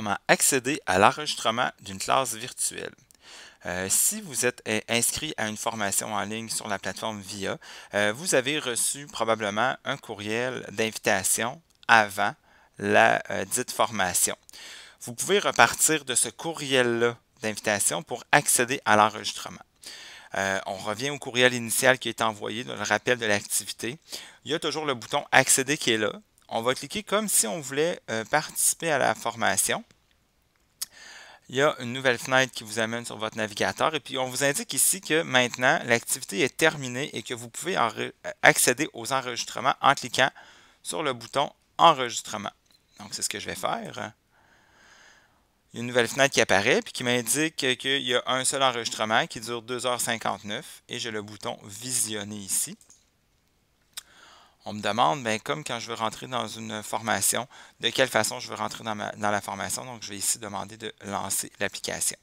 Comment accéder à l'enregistrement d'une classe virtuelle? Si vous êtes inscrit à une formation en ligne sur la plateforme VIA, vous avez reçu probablement un courriel d'invitation avant la dite formation. Vous pouvez repartir de ce courriel-là d'invitation pour accéder à l'enregistrement. On revient au courriel initial qui est envoyé, dans le rappel de l'activité. Il y a toujours le bouton Accéder qui est là. On va cliquer comme si on voulait participer à la formation. Il y a une nouvelle fenêtre qui vous amène sur votre navigateur et puis on vous indique ici que maintenant l'activité est terminée et que vous pouvez accéder aux enregistrements en cliquant sur le bouton Enregistrement. Donc c'est ce que je vais faire. Il y a une nouvelle fenêtre qui apparaît puis qui m'indique qu'il y a un seul enregistrement qui dure 2h59 et j'ai le bouton Visionner ici. On me demande, bien, comme quand je veux rentrer dans une formation, de quelle façon je veux rentrer dans la formation. Donc, je vais ici demander de lancer l'application.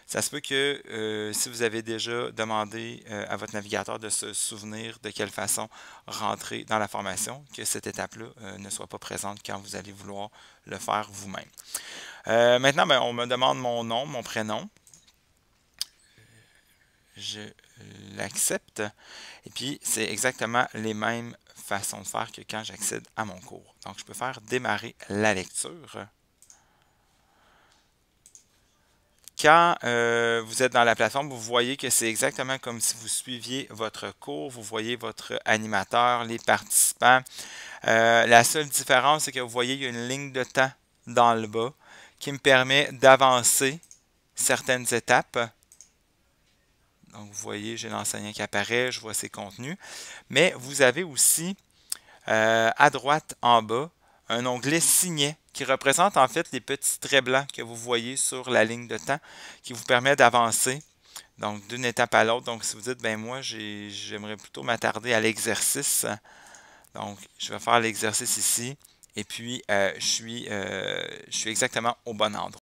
Ça se peut que si vous avez déjà demandé à votre navigateur de se souvenir de quelle façon rentrer dans la formation, que cette étape-là ne soit pas présente quand vous allez vouloir le faire vous-même. Maintenant, bien, on me demande mon nom, mon prénom. Je l'accepte. Et puis, c'est exactement les mêmes façons de faire que quand j'accède à mon cours. Donc, je peux faire démarrer la lecture. Quand vous êtes dans la plateforme, vous voyez que c'est exactement comme si vous suiviez votre cours. Vous voyez votre animateur, les participants. La seule différence, c'est que vous voyez qu'il y a une ligne de temps dans le bas qui me permet d'avancer certaines étapes. Donc, vous voyez, j'ai l'enseignant qui apparaît, je vois ses contenus. Mais vous avez aussi, à droite en bas, un onglet Signet qui représente en fait les petits traits blancs que vous voyez sur la ligne de temps qui vous permet d'avancer donc d'une étape à l'autre. Donc, si vous dites, ben moi, j'aimerais plutôt m'attarder à l'exercice. Donc, je vais faire l'exercice ici. Et puis, je suis exactement au bon endroit.